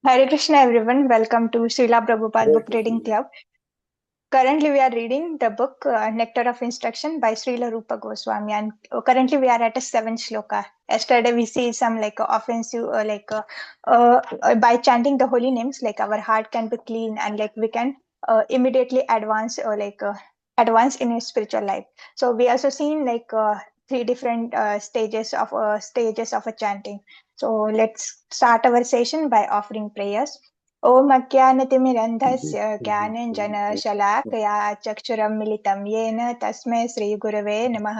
Hare Krishna everyone, welcome to Srila Prabhupada Hare Book Reading Krishna. Club. Currently we are reading the book Nectar of Instruction by Srila Rupa Goswami and currently we are at a 7th shloka. Yesterday we see some offensive by chanting the holy names our heart can be clean and we can immediately advance in a spiritual life. So we also seen three different stages of a chanting. So let's start our session by offering prayers. ॐ अज्ञानतिमिरन्धस्य ज्ञानञ्जनशलाकया चक्षुरं मिलितं येन तस्मै श्रीगुरवे नमः।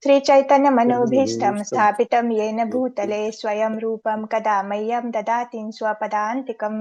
श्रीचैतन्यमनोभीष्टं स्थापितं येन भूतले स्वयं रूपं कदा मह्यं ददाति स्वपदान्तिकम्।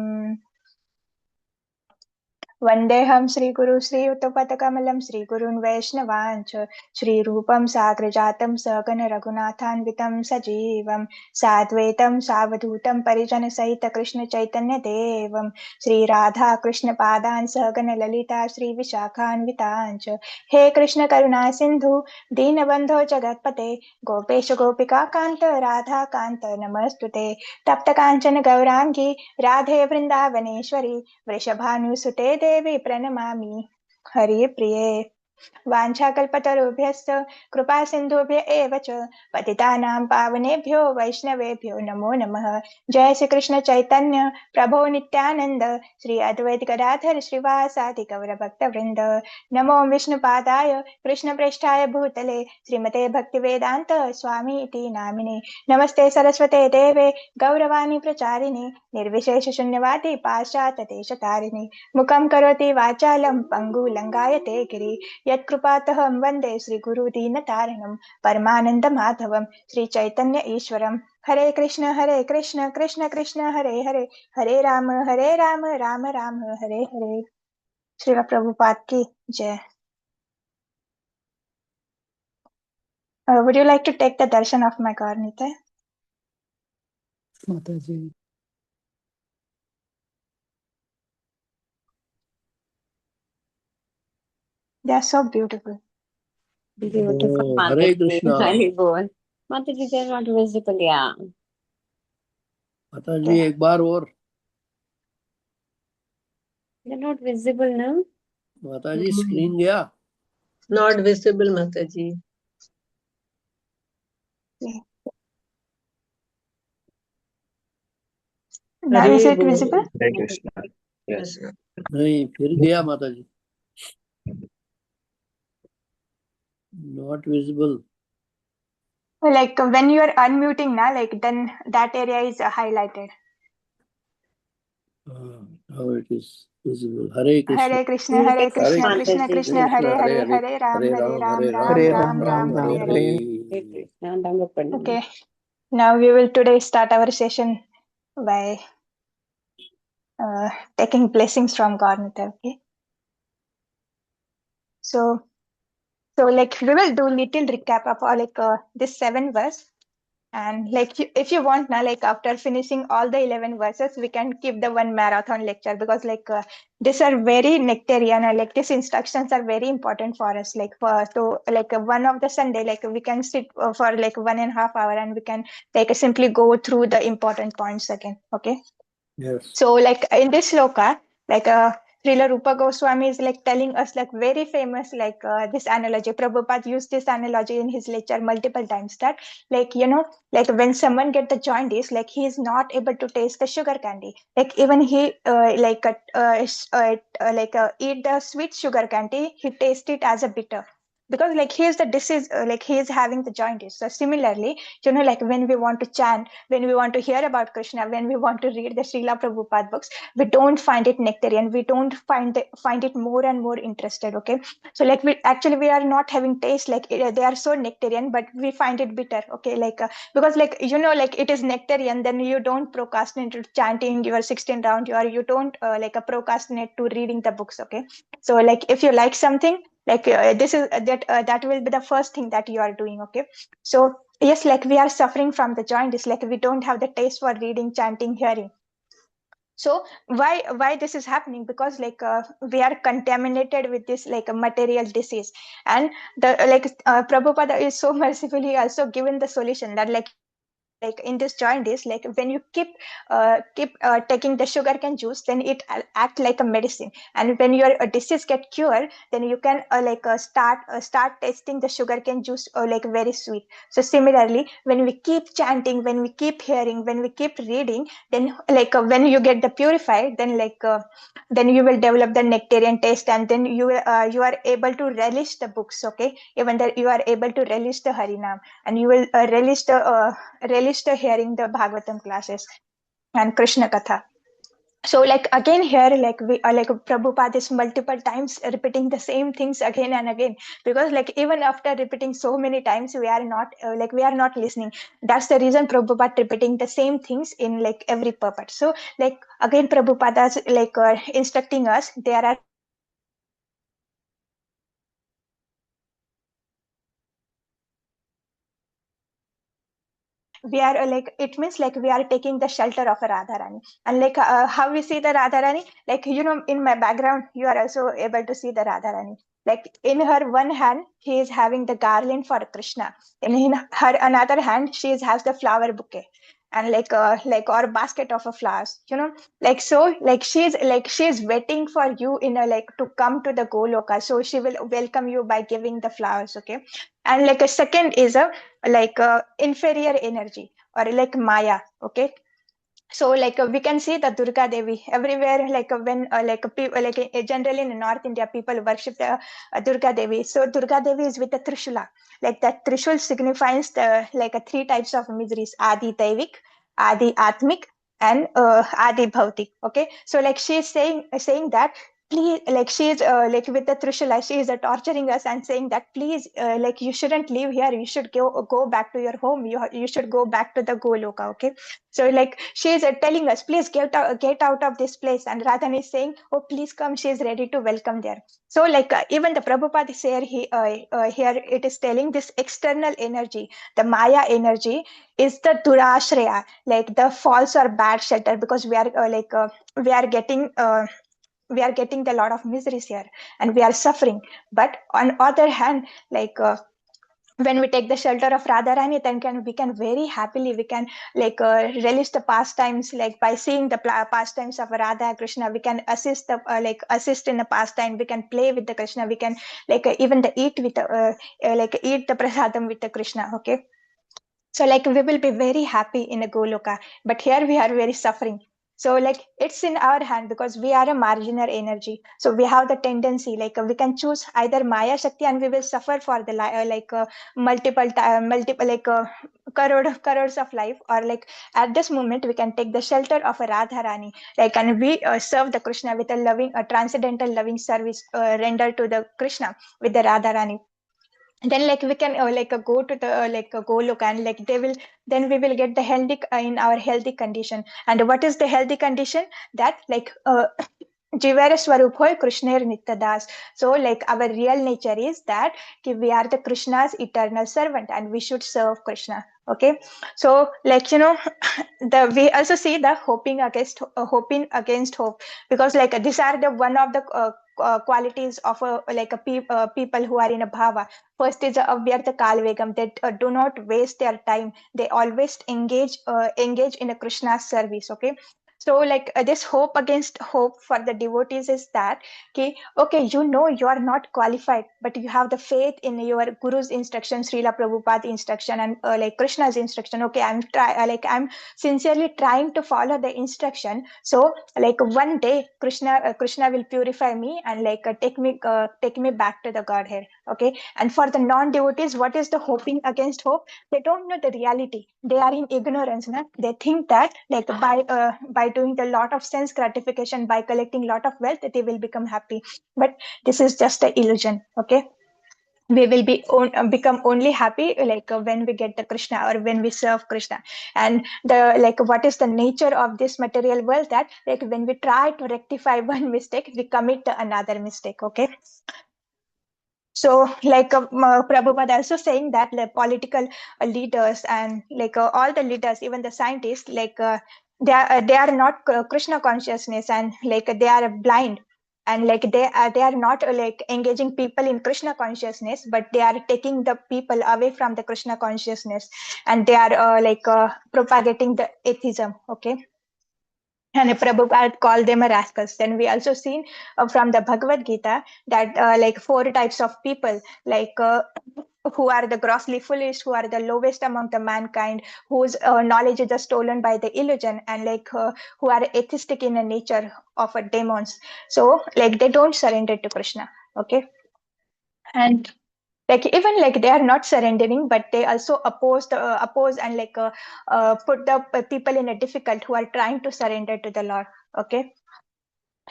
वन्देऽहं श्रीगुरु श्रीयुतपदकमलं श्रीगुरून् वैष्णवांश्च श्रीरूपं साग्रजातं सहगण रघुनाथान्वितं सजीवं साद्वैतं सावधूतं परिजनसहित कृष्णचैतन्यदेवं श्रीराधा कृष्णपादान् सहगण ललिता श्रीविशाखान्वितांश्च। हे कृष्ण करुणा सिन्धु दीनबन्धो जगत्पते गोपेश गोपिका कान्त राधा कान्त नमस्तुते। तप्त काञ्चन गौराङ्गी राधे वृन्दावनेश्वरी वृषभानुसुते देवी प्रणमामि हरिप्रिये। वाञ्छाकल्पतरुभ्यश्च कृपा सिन्धुभ्य एव च पतितानां पावनेभ्यो वैष्णवेभ्यो नमो नमः। जय श्री कृष्ण चैतन्य प्रभो नित्यानंद श्री अद्वैत गदाधर श्रीवासादि गौर भक्त वृंद। नमो विष्णुपादाय कृष्ण प्रेष्ठाय भूतले श्रीमते भक्तिवेदांत स्वामी इति नामिने। नमस्ते सरस्वते देवे गौरवाणी प्रचारिणे निर्विशेष शून्यवादी पाश्चात्य देशतारिणे। मुखं करोति वाचालं पङ्गुलङ्गायते गिरि यत्कृपातहं वन्दे श्रीगुरुदीनतारिणं परमानन्दमाधवं श्रीचैतन्य ईश्वरं। हरे कृष्ण कृष्ण कृष्ण हरे हरे हरे राम राम राम हरे हरे। श्रील प्रभुपाद की जय। Would you like to take the darshan of my Garnita? Mataji. They are so beautiful. Beautiful, Oh, Hare Krishna. Hare Bol. Mataji, they're not visible, yeah. Mataji, एक बार और. They're not visible, no? Mataji, screen गया. Not visible, Mataji. Yeah. Now is it visible? Hare Krishna. Yes. नहीं, फिर गया माताजी. Not visible. Like when you are unmuting now, then that area is highlighted. Now it is visible. Hare Krishna. Hare Krishna Krishna Mataji. Krishna Hare Hare Hare Ram Ram Hare Hare. Okay, now we will today start our session by taking blessings from Garnita. Okay, so we will do little recap of this 7 verse. And if you want now, after finishing all the 11 verses, we can keep the one marathon lecture because these are very nectarian and these instructions are very important for us. One of the Sunday, we can sit for 1.5 hours and we can simply go through the important points again. Okay. Yes. So in this shloka, Srila Rupa Goswami is telling us very famous this analogy. Prabhupada used this analogy in his lecture multiple times that when someone get the jaundice, he is not able to taste the sugar candy. Even he eat the sweet sugar candy, he taste it as a bitter because he is the disease, he is having the jaundice. So similarly, when we want to chant, when we want to hear about Krishna, when we want to read the Srila Prabhupada books, we don't find it nectarian. We don't find it more and more interested. Okay, so we are not having taste. They are so nectarian, but we find it bitter. Okay, because it is nectarian, then you don't procrastinate to chanting your 16 round, you don't procrastinate to reading the books. Okay, so if you like something, this is that will be the first thing that you are doing. Okay, so yes, we are suffering from the jaundice, we don't have the taste for reading, chanting, hearing. So why this is happening? Because we are contaminated with this a material disease, and the Prabhupada is so mercifully also given the solution that like in this jaundice, like when you keep taking the sugarcane juice, then it act like a medicine, and when your disease get cured, then you can start tasting the sugarcane juice like very sweet. So similarly, when we keep chanting, when we keep hearing, when we keep reading, then like when you get the purified, then you will develop the nectarian taste, and then you are able to relish the books, okay, even that you are able to relish the harinam, and you will relish the hearing the Bhagavatam classes and Krishna Katha. So like again here, like we are like Prabhupada is multiple times repeating the same things again and again, because like even after repeating so many times, we are not we are not listening. That's the reason Prabhupada repeating the same things in like every purport. So like again Prabhupada is like instructing us. There are we are like it means like we are taking the shelter of a Radharani, and like how we see the Radharani, like in my background you are also able to see the Radharani. Like in her one hand she is having the garland for Krishna, and in her another hand she has the flower bouquet, and like or basket of flowers, like so like she's waiting for you in a like to come to the Goloka, so she will welcome you by giving the flowers, okay. And like a second is a like inferior energy or like Maya, okay. So like we can see the Durga Devi everywhere, like when people like generally in North India people worship the Durga Devi. So Durga Devi is with the Trishula, like that Trishul signifies the like three types of miseries: Adi Daivik, Adi Atmik, and Adi Bhautik, okay. So like she is saying that please, like she is like with the Trishula, she is torturing us and saying that please, like you shouldn't live here, you should go back to your home, you should go back to the Goloka, okay. So like she is telling us, please get out of this place, and Radhan is saying, oh please come, she is ready to welcome there. So like even the Prabhupada is here it is telling this external energy, the Maya energy is the Durashraya, like the false or bad shelter, because we are getting we are getting a lot of miseries here and we are suffering. But on other hand, like when we take the shelter of Radharani, then we can very happily, we can like relish the pastimes, like by seeing the pastimes of Radha Krishna, we can assist in the pastime, we can play with the Krishna, we can like even the eat with the like eat the prasadam with the Krishna, okay. So like we will be very happy in a Goloka, but here we are very suffering. So like it's in our hand because we are a marginal energy. So we have the tendency like we can choose either Maya Shakti and we will suffer for the multiple crores of life, or like at this moment we can take the shelter of a Radharani, like, and we serve the Krishna with a transcendental loving service rendered to the Krishna with the Radharani. Then like we can go to the go look, and like they will, then we will get the healthy in our healthy condition. And what is the healthy condition? That like Jivara Swarup hoy Krishner Nityadas. So like our real nature is that we are the Krishna's eternal servant and we should serve Krishna, okay. So like the we also see the hoping against hope, because like these are the one of the qualities of people who are in a bhava. First is avyartha kalvegam, that do not waste their time, they always engage in a Krishna service, okay. So like this hope against hope for the devotees is that okay, you are not qualified, but you have the faith in your guru's instruction, Srila Prabhupada instruction, and like Krishna's instruction. Okay, I'm sincerely trying to follow the instruction. So like one day Krishna will purify me and like take me back to the Godhead. Okay, and for the non-devotees, what is the hoping against hope? They don't know the reality. They are in ignorance. Na? They think that like by doing a lot of sense gratification, by collecting lot of wealth, they will become happy. But this is just an illusion. Okay, we will become only happy like when we get the Krishna or when we serve Krishna. And the like what is the nature of this material world? That like when we try to rectify one mistake, we commit another mistake. Okay. So like Prabhupada also saying that the political leaders and like all the leaders, even the scientists, like they are not Krishna consciousness, and like they are blind. and like they are not like engaging people in Krishna consciousness, but they are taking the people away from the Krishna consciousness, and they are propagating the atheism. Okay. And Prabhupada called them rascals. Then we also seen from the Bhagavad Gita that like four types of people, like who are the grossly foolish, who are the lowest among the mankind, whose knowledge is stolen by the illusion, and like who are atheistic in the nature of demons. So like they don't surrender to Krishna. Okay. And like even like they are not surrendering, but they also oppose and like put the people in a difficult who are trying to surrender to the Lord. Okay.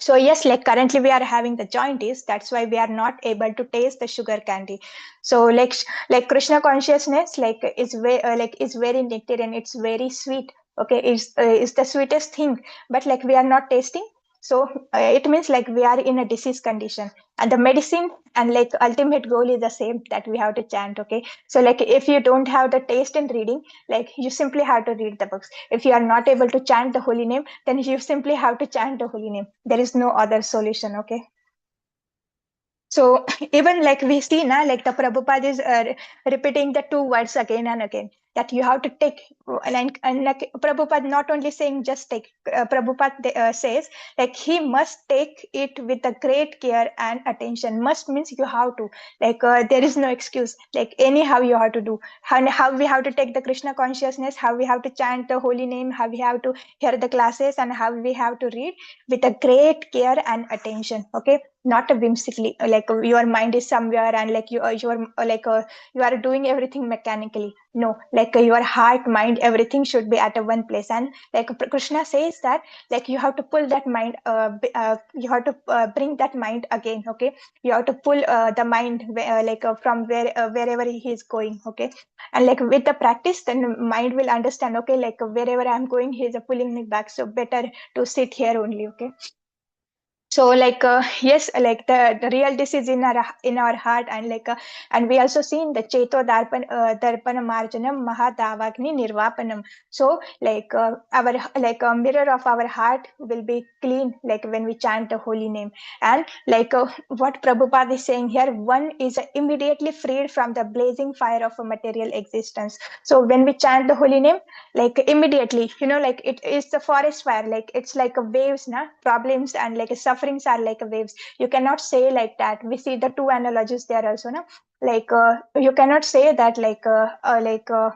So yes, like currently we are having the jaundice, that's why we are not able to taste the sugar candy. So like Krishna consciousness like is very nectarian, it's very sweet. Okay, is the sweetest thing, but like we are not tasting. So it means like we are in a disease condition, and the medicine and like ultimate goal is the same, that we have to chant. Okay, so like if you don't have the taste in reading, like you simply have to read the books. If you are not able to chant the holy name, then you simply have to chant the holy name. There is no other solution. Okay. So even like we see now, like the Prabhupada is repeating the two words again and again, that you have to take. And like Prabhupada not only saying just take, Prabhupada says like he must take it with a great care and attention. Must means you have to, like there is no excuse, like anyhow you have to do. How we have to take the Krishna consciousness, how we have to chant the holy name, how we have to hear the classes, and how we have to read with a great care and attention. Okay, not a whimsically, like your mind is somewhere and like you're like you are doing everything mechanically. No, like your heart, mind, everything should be at a one place. And like Krishna says that like you have to pull that mind, you have to bring that mind again. Okay, you have to pull the mind from wherever he is going. Okay, and like with the practice, then mind will understand. Okay, like wherever I'm going, he is pulling me back, so better to sit here only. Okay. So like yes, like the real disease in our heart, and like and we also seen the cheto darpana marjanam mahadavagni nirvapanam. So like our like a mirror of our heart will be clean like when we chant the holy name. And like what Prabhupada is saying here, one is immediately freed from the blazing fire of a material existence. So when we chant the holy name, like immediately, like it is the forest fire, like it's like a waves na problems and like sufferings are like a waves. You cannot say like that. We see the two analogies there also na, like you cannot say that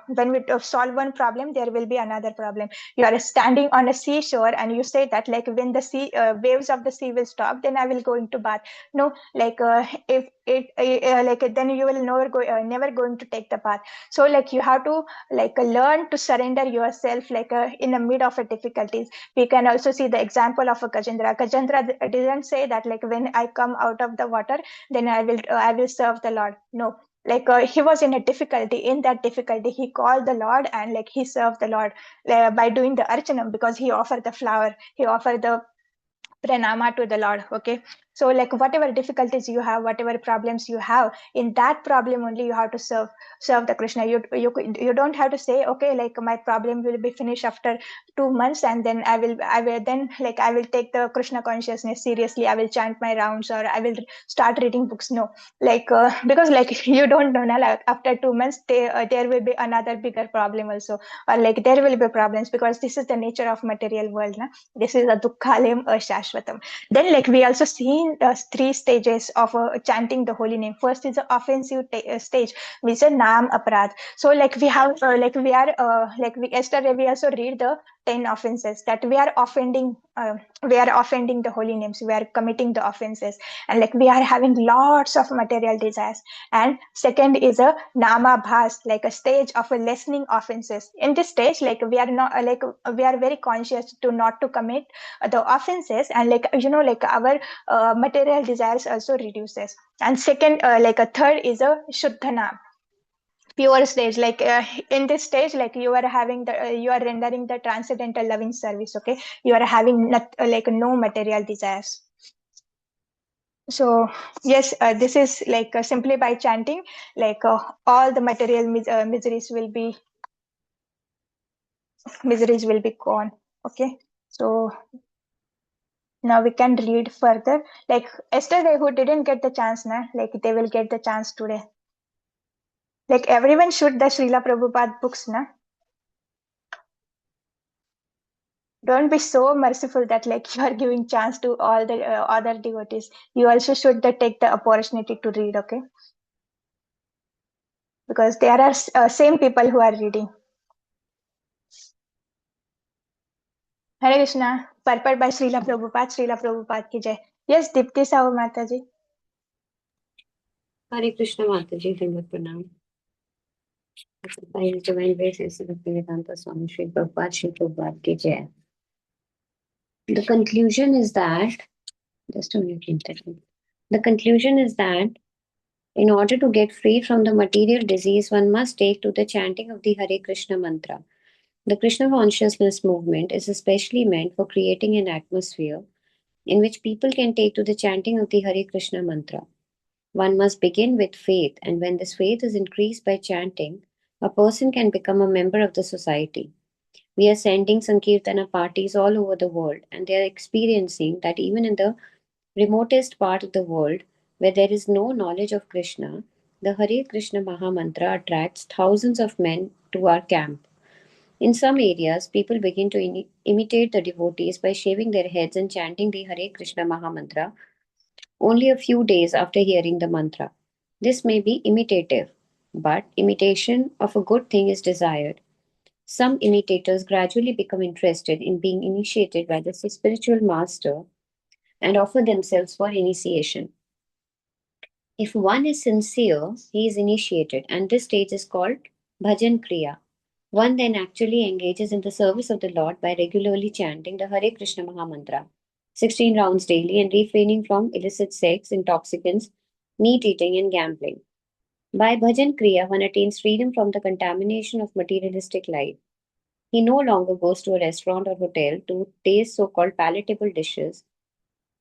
when we solve one problem there will be another problem. You are standing on a seashore and you say that like when the sea waves of the sea will stop, then I will go into bath. No, like if it like then you will never going to take the bath. So like you have to like learn to surrender yourself like in the mid of a difficulties. We can also see the example of a Gajendra didn't say that like when I come out of the water, then I will serve the Lord. No, like he was in a difficulty. In that difficulty he called the Lord and like he served the Lord by doing the archanam, because he offered the flower, he offered the pranama to the Lord. Okay, so like whatever difficulties you have, whatever problems you have, in that problem only you have to serve the Krishna. You don't have to say okay, like my problem will be finished after 2 months, and then I will take the Krishna consciousness seriously, I will chant my rounds, or I will start reading books. No, like because like you don't know na, like after 2 months there will be another bigger problem also, or like there will be problems, because this is the nature of material world na. This is a dukkhalayam ashashvatam. Then like we also see three stages of chanting the holy name. First is the offensive stage, which is nam aparad. So like we have like we are like we yesterday we also read the 10 offenses that we are offending the holy names, we are committing the offenses, and like we are having lots of material desires. And second is a nama bhas, like a stage of a lessening offenses. In this stage, like we are not we are very conscious to not to commit the offenses, and like like our material desires also reduces. And second like a third is a shuddhana, pure stage. Like in this stage, like you are having the you are rendering the transcendental loving service. Okay, you are having like no material desires. So yes, this is like simply by chanting, like all the material miseries will be gone. Okay, so Now we can read further. Like yesterday, who didn't get the chance, na? Like they will get the chance today. Like everyone should the Srila Prabhupada books, na? Don't be so merciful that like you are giving chance to all the other devotees. You also should take the opportunity to read, okay? Because there are same people who are reading. Hare Krishna, purport by Srila Prabhupada ki jai. Yes, Dipti Sahu Mataji. Hare Krishna Mataji, Dandavat Pranam. By His Divine Grace, Sri Bhaktivedanta Swami Sri Prabhupada ki jai. The conclusion is that, just a minute, the conclusion is that in order to get free from the material disease, one must take to the chanting of the Hare Krishna mantra. The Krishna consciousness movement is especially meant for creating an atmosphere in which people can take to the chanting of the Hare Krishna mantra. One must begin with faith, and when this faith is increased by chanting, a person can become a member of the society. We are sending Sankirtana parties all over the world, and they are experiencing that even in the remotest part of the world where there is no knowledge of Krishna, the Hare Krishna Maha Mantra attracts thousands of men to our camp. In some areas, people begin to imitate the devotees by shaving their heads and chanting the Hare Krishna Maha Mantra only a few days after hearing the mantra. This may be imitative, but imitation of a good thing is desired. Some imitators gradually become interested in being initiated by the spiritual master and offer themselves for initiation. If one is sincere, he is initiated, and this stage is called Bhajan Kriya. One then actually engages in the service of the Lord by regularly chanting the Hare Krishna Maha Mantra, 16 rounds daily, and refraining from illicit sex, intoxicants, meat eating, and gambling. By Bhajan Kriya, one attains freedom from the contamination of materialistic life. He no longer goes to a restaurant or hotel to taste so called palatable dishes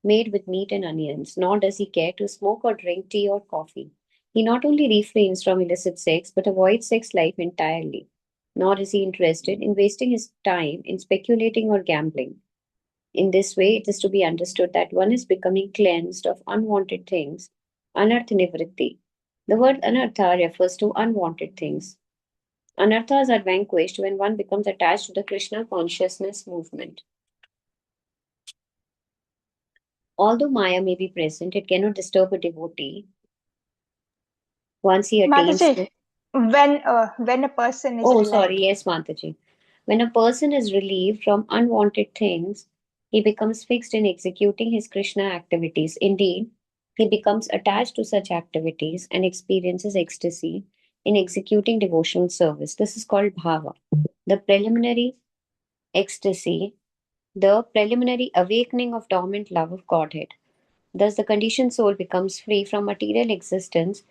made with meat and onions, nor does he care to smoke or drink tea or coffee. He not only refrains from illicit sex but avoids sex life entirely, nor is he interested in wasting his time in speculating or gambling. In this way, it is to be understood that one is becoming cleansed of unwanted things, anartha nivritti. The word anartha refers to unwanted things. Anarthas are vanquished when one becomes attached to the Krishna consciousness movement. Although Maya may be present, it cannot disturb a devotee once he attains Mataji, to. when a person is Oh, relieved. sorry, yes, Mataji. When a person is relieved from unwanted things, he becomes fixed in executing his Krishna activities. Indeed, he becomes attached to such activities and experiences ecstasy in executing devotional service. This is called bhava. The preliminary ecstasy, the preliminary awakening of dormant love of Godhead. Thus, the conditioned soul becomes free from material existence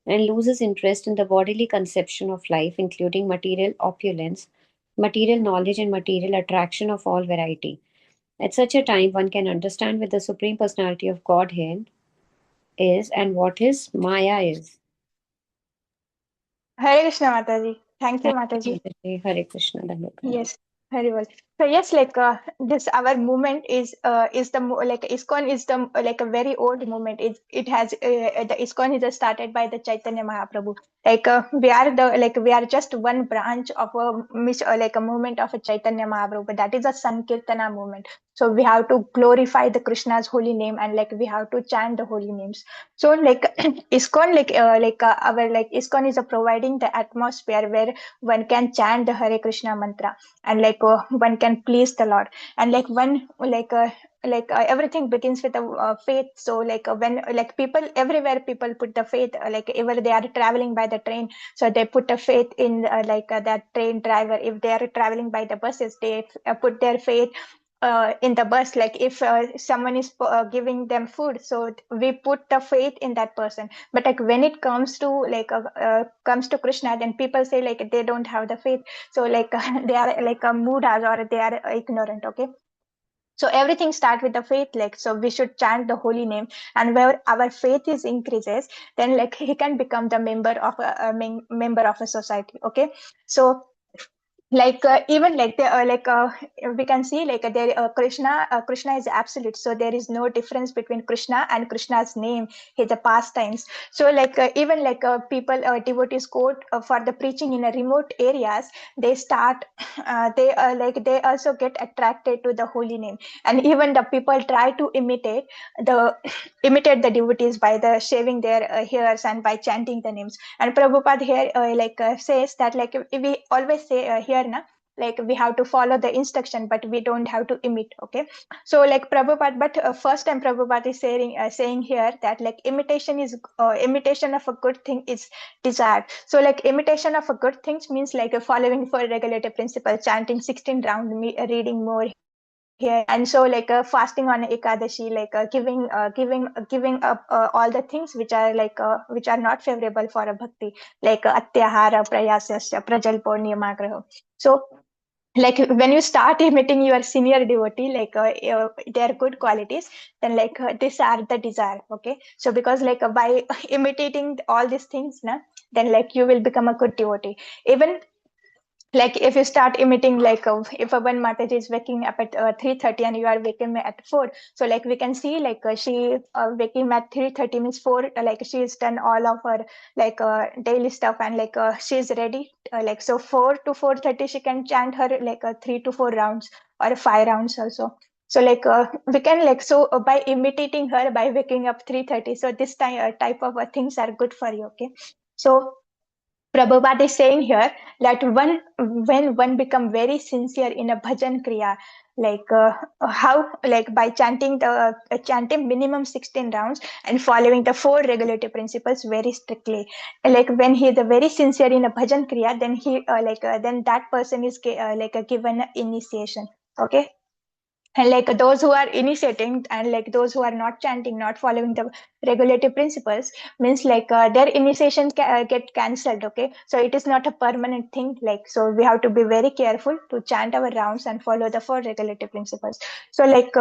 and loses interest in the bodily conception of life, including material opulence, material knowledge, and material attraction of all variety. At such a time, one can understand what the Supreme Personality of Godhead is and what his Maya is. Hare Krishna Mataji. Thank you, Thank you, Mataji. Mataji. Hare Krishna. Dandavat. Yes, very well. So yes, like this our movement is the like ISKCON is the like a very old movement. It has the ISKCON is started by the Chaitanya Mahaprabhu. Like we are just one branch of a like a movement of a Chaitanya Mahaprabhu. That is a Sankirtana movement. So we have to glorify the Krishna's holy name and like we have to chant the holy names. So like ISKCON our like ISKCON is providing the atmosphere where one can chant the Hare Krishna mantra and like one can please the Lord and like one everything begins with a faith. So like when like people everywhere people put the faith like if they are traveling by the train, so they put a faith in that train driver. If they are traveling by the buses, they put their faith in the bus. Like if someone is giving them food, so we put the faith in that person. But like when it comes to comes to Krishna, then people say like they don't have the faith. So like they are like mudas or they are ignorant. Okay, so everything start with the faith. Like so we should chant the holy name, and where our faith is increases, then like he can become the member of a member of a society. Okay, so like even like the we can see like there Krishna is absolute, so there is no difference between Krishna and Krishna's name, his pastimes. So like even like people devotees quote for the preaching in a remote areas, they start they also get attracted to the holy name, and even the people try to the imitate the devotees by the shaving their hairs and by chanting the names. And Prabhupada here says that like we always say here na, like we have to follow the instruction, but we don't have to imitate. Okay, so like Prabhupada, but first time Prabhupada is saying here that like imitation of a good thing is desired. So like imitation of a good things means like following for regulative principle, chanting 16 round, reading more here, and so like fasting on Ekadashi, like giving up all the things which are not favorable for a bhakti, like atyahara, prayasasya, prajalpo, niyamagraha. So like when you start imitating your senior devotee, like their good qualities, then like these are the desire. Okay, so because like by imitating all these things na, then like you will become a good devotee. Even like if you start imitating like if a one Mataji is waking up at 3:30 and you are waking me at 4, so like we can see like she waking at 3:30 means 4, like she's done all of her like daily stuff, and like she's ready, like so 4 to 4:30 she can chant her like 3 to 4 rounds or 5 rounds also. So like we can like so by imitating her by waking up 3:30, so this type of things are good for you. Okay, so Prabhupada is saying here that when one become very sincere in a bhajan kriya, like how like by chanting minimum 16 rounds and following the 4 regulative principles very strictly, like when he is very sincere in a bhajan kriya, then he then that person is given initiation. Okay, and like those who are initiating and like those who are not chanting, not following the regulative principles, means like their initiation get cancelled. Okay, so it is not a permanent thing, like so we have to be very careful to chant our rounds and follow the 4 regulative principles. So like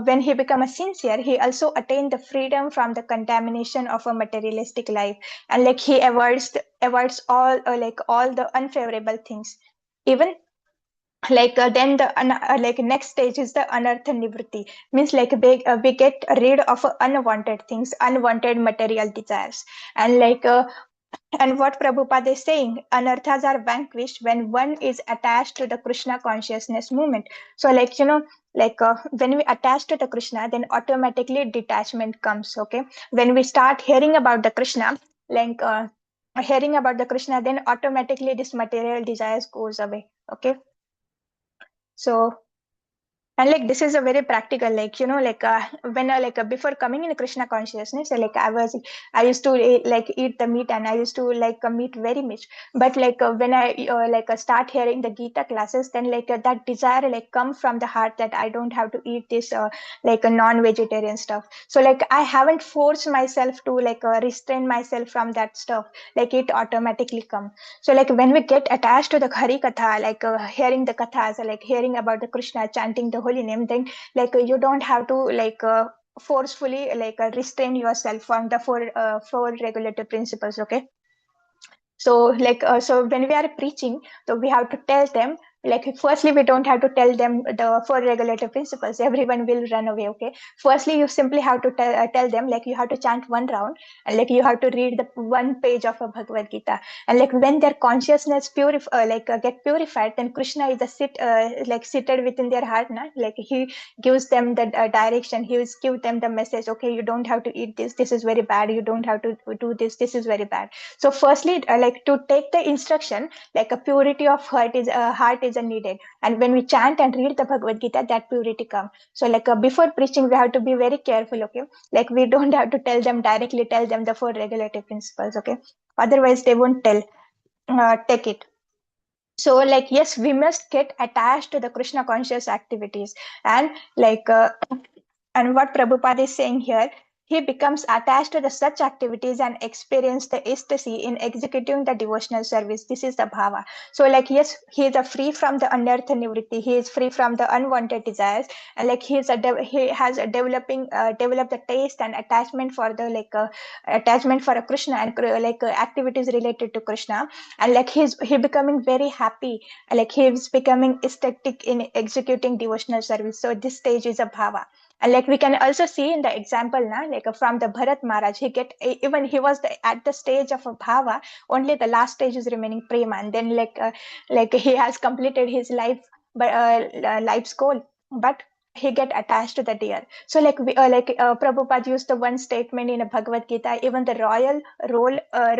when he become a sincere, he also attained the freedom from the contamination of a materialistic life, and like he avoids all the unfavorable things. Even like then the like next stage is the anartha nivritti, means like we get rid of unwanted things, unwanted material desires. And like and what Prabhupada is saying, anarthas are vanquished when one is attached to the Krishna consciousness movement. So like like when we attach to the Krishna, then automatically detachment comes. Okay, when we start hearing about the Krishna, like hearing about the Krishna, then automatically this material desires goes away. Okay, so and like this is a very practical, like like when before coming in Krishna consciousness, like I used to like eat the meat, and I used to like meat very much. But like when I start hearing the Gita classes, then like that desire like come from the heart that I don't have to eat this like a non-vegetarian stuff. So like I haven't forced myself to like restrain myself from that stuff, like it automatically come. So like when we get attached to the Hari Katha, like hearing the kathas, like hearing about the Krishna, chanting the holy name, then like you don't have to like forcefully like restrain yourself from the four regulative principles. Okay, so like so when we are preaching, so we have to tell them, like firstly we don't have to tell them the 4 regulative principles, everyone will run away. Okay, firstly you simply have to tell them like you have to chant 1 round, and like you have to read the 1 page of a Bhagavad Gita. And like when their consciousness get purified, then Krishna is seated within their heart na? Like he gives them the direction, he will give them the message, okay, you don't have to eat this is very bad, you don't have to do this is very bad. So firstly like to take the instruction, like a purity of heart is needed, and when we chant and read the Bhagavad Gita, that purity come. So like before preaching we have to be very careful. Okay, like we don't have to tell them directly, tell them the 4 regulative principles. Okay, otherwise they won't take it. So like yes, we must get attached to the Krishna conscious activities. And like and what Prabhupada is saying here, he becomes attached to the such activities and experience the ecstasy in executing the devotional service. This is the bhava. So like yes, he is free from the anartha nivritti, he is free from the unwanted desires, and like he has a developed the taste and attachment for the attachment for a Krishna and activities related to Krishna, and like he becoming very happy, like he is becoming ecstatic in executing devotional service. So this stage is a bhava. And like we can also see in the example now, from the Bharat Maharaj, even he was at the stage of a bhava, only the last stage is remaining prema, and then he has completed his life's goal, but he get attached to the deer. So Prabhupada used the one statement in a Bhagavad Gita, even the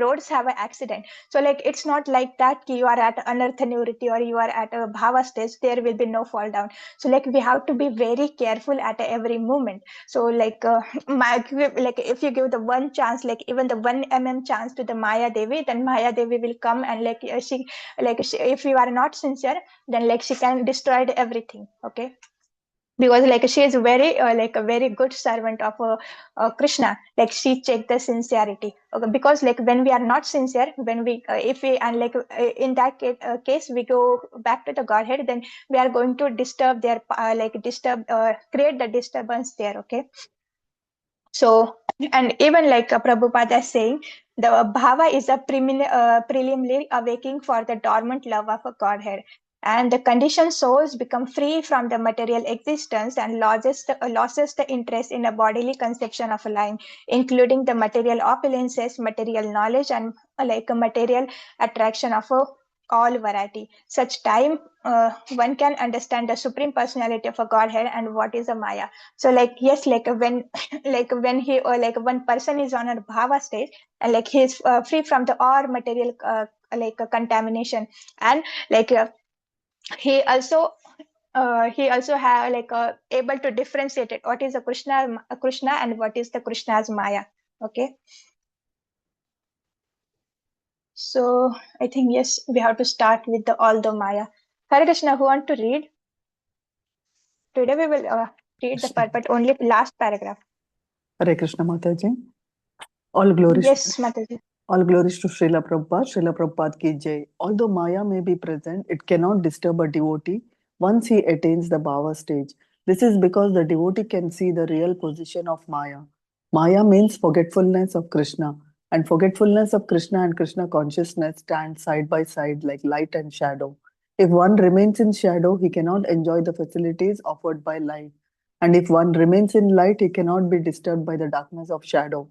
roads have an accident. So like it's not like that you are at anartha nivritti or you are at a bhava stage, there will be no fall down. So like we have to be very careful at every moment. So if you give the one chance, like even the 1 mm chance to the Maya Devi, then Maya Devi will come, and if you are not sincere, then like she can destroy everything. Okay, because like she is very a very good servant of Krishna. Like she checked the sincerity. Okay, because like when we are not sincere, when we if we and in that case we go back to the Godhead, then we are going to disturb their create the disturbance there. Okay, so, and even Prabhupada is saying, the bhava is a preliminary awakening for the dormant love of a Godhead. And the conditioned souls become free from the material existence and loses the interest in a bodily conception of a life, including the material opulences, material knowledge, and a material attraction of all variety. Such time one can understand the supreme personality of a Godhead and what is a Maya. So like yes, when when he one person is on a bhava stage, and like he is free from the all material contamination, and like he also have able to differentiate it, what is a Krishna and what is the Krishna's Maya. Okay, so I think yes, we have to start with the all the Maya. Hare Krishna, who want to read? Today we will read the part, but only last paragraph. Hare Krishna Mataji. All glories. Yes, Mataji. All glories to Srila Prabhupada. Srila Prabhupada ki jai. Although Maya may be present, it cannot disturb a devotee once he attains the bhava stage. This is because the devotee can see the real position of Maya. Maya means forgetfulness of Krishna, and forgetfulness of Krishna and Krishna consciousness stand side by side like light and shadow. If one remains in shadow, he cannot enjoy the facilities offered by light. And if one remains in light, he cannot be disturbed by the darkness of shadow.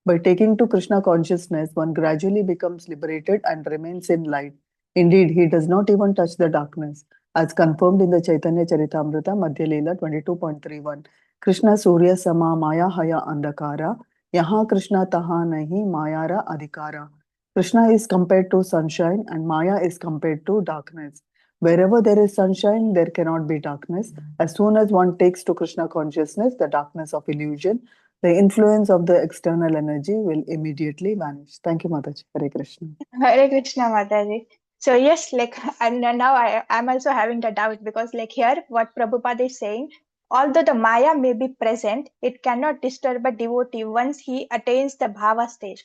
By taking to Krishna consciousness, one gradually becomes liberated and remains in light. Indeed, he does not even touch the darkness, as confirmed in the Chaitanya Charitamrita Madhya Leela 22.31. Krishna Surya Sama Maya Haya Andhakara, Yaha Krishna Taha Nahi Mayara Adhikara. Krishna is compared to sunshine and Maya is compared to darkness. Wherever there is sunshine, there cannot be darkness. As soon as one takes to Krishna consciousness, the darkness of illusion, the influence of the external energy will immediately vanish. Thank you, Mataji. Hare Krishna. Hare Krishna, Mataji. So yes, and now I'm also having the doubt, because here what Prabhupada is saying, although the Maya may be present, it cannot disturb a devotee once he attains the bhava stage.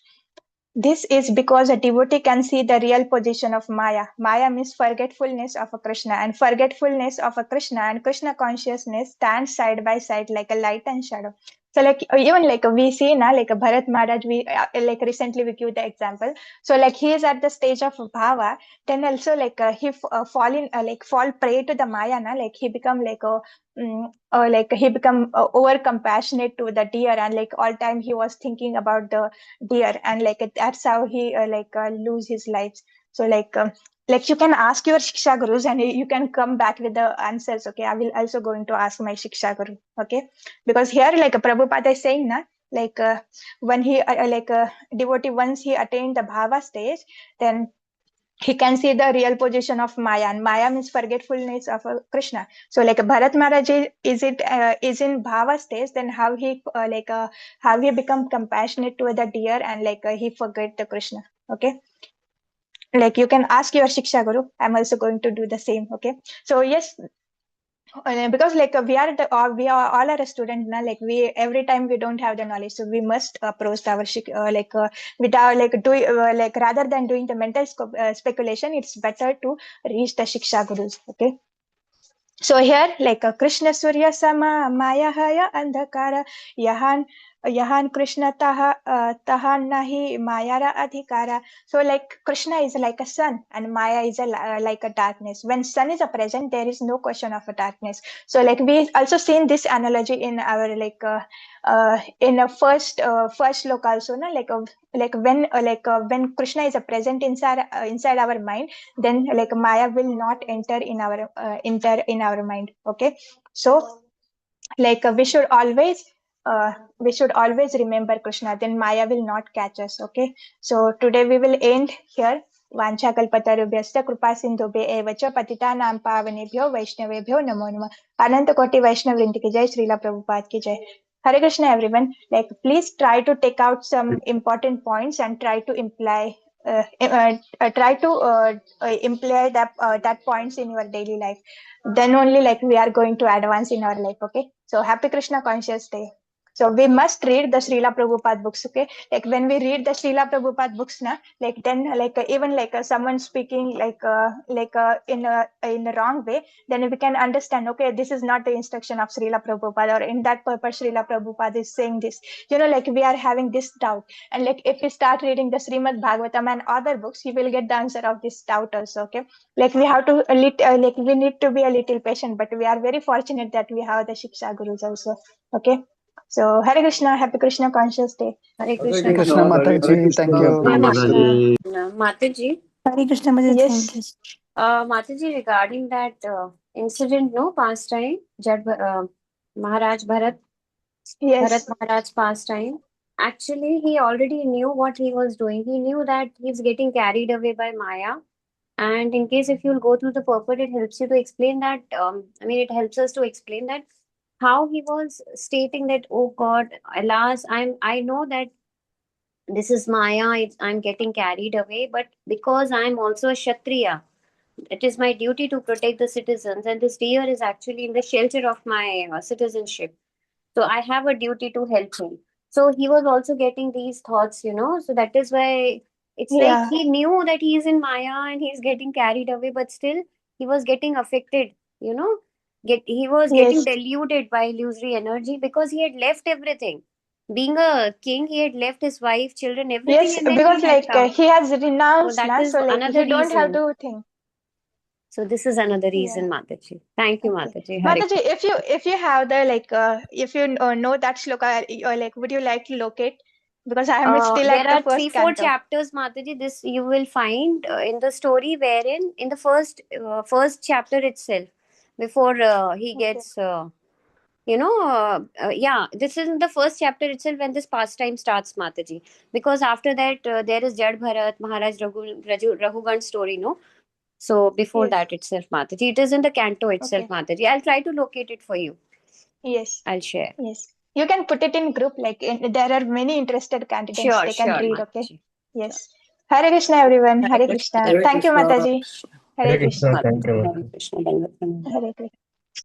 This is because a devotee can see the real position of Maya. Maya means forgetfulness of a Krishna, and forgetfulness of a Krishna and Krishna consciousness stand side by side like a light and shadow. So even we see now, Bharat Maharaj, we recently we give the example. So he is at the stage of bhava, then also fall prey to the Maya na, he become he become over compassionate to the deer, and all time he was thinking about the deer, and that's how he lose his lives. So you can ask your shiksha gurus and you can come back with the answers. Okay, I will also going to ask my shiksha guru. Okay, because here Prabhupada is saying na, when he devotee, once he attained the bhava stage, then he can see the real position of Maya, and Maya means forgetfulness of Krishna. So Bharat Maharaj is in bhava stage, then how he become compassionate to the deer, and he forget the Krishna. Okay, you can ask your shiksha guru. I'm also going to do the same. Okay, so yes, because we are all are a student now, like we every time we don't have the knowledge, so we must approach our without rather than doing the mental speculation, it's better to reach the shiksha gurus. Okay, so here, Krishna Surya Sama Maya Haya Andhakara Yahan Yahan Krishna Tahan Nahi Mayara Adhikara. So like Krishna is like a sun and Maya is like a darkness. When sun is a present, there is no question of a darkness. So like we also seen this analogy in our in a first look also, na, when Krishna is a present inside our mind, then like Maya will not enter in our mind. Okay, so we should always remember Krishna, then Maya will not catch us. Okay, so today we will end here. Vancha kalpatarubhyascha kripa sindhubhe eva cha patitanam pavanebhyo vaishnavebhyo namo namah. Ananta koti Vaishnav Vrinda ki jai, Srila Prabhupada ki jai. Hare Krishna, everyone. Like, please try to take out some important points and try to imply that points in your daily life. Then only like we are going to advance in our life. Okay, so happy Krishna conscious day. So we must read the Srila Prabhupada books. Okay, like when we read the Srila Prabhupada books, na, like then even someone speaking in a wrong way, then we can understand, okay, this is not the instruction of Srila Prabhupada, or in that purpose Srila Prabhupada is saying this. Like we are having this doubt, and like if we start reading the Srimad Bhagavatam and other books, you will get the answer of this doubt also. Okay, like we have to we need to be a little patient, but we are very fortunate that we have the Shiksha Gurus also. Okay, so Hare Krishna, happy Krishna conscious day. Hare Krishna Krishna. Mataji, thank you. Hare Krishna. Mataji, Hare Krishna Maji, Yes. thank you. Mataji, regarding that incident, no, past time, Maharaj Bharat Yes. Maharaj past time. Actually, he already knew what he was doing. He knew that he's getting carried away by Maya. And in case if you'll go through the purport, it helps you to explain that. It helps us to explain that how he was stating that, oh God, alas, I know that this is Maya, I'm getting carried away, but because I'm also a Kshatriya, it is my duty to protect the citizens, and this deer is actually in the shelter of my citizenship. So I have a duty to help him. So he was also getting these thoughts, So that is why it's like Yeah. he knew that he is in Maya and he's getting carried away, but still he was getting affected, he was getting Yes. deluded by illusory energy because he had left everything. Being a king, he had left his wife, children, everything, Yes, and then because he had come. he has So renounced that now, is so like another he don't have reason. to think. So this is another Yeah. reason, Mataji. Thank you, Okay. Mataji. Hare Mataji, if you have the if you know that shloka, or would you like to locate? Because I am still there at the are 3-4 first canto. chapters, Mataji. This you will find in the story, wherein in the first chapter itself, before he Okay. gets, this is in the first chapter itself when this pastime starts, Mataji. Because after that, there is Jad Bharat, Maharaj Raghugan story, no? So before Yes. that itself, Mataji, it is in the canto itself, Okay. Mataji. I'll try to locate it for you. Yes. I'll share. Yes. You can put it in group. There are many interested candidates. Sure, They can sure, read. Okay. Mataji. Yes. Hare Krishna, everyone. Hare Krishna. Hare Thank you, Krishna. Mataji. Hare Krishna. Hare Krishna. Hare Krishna.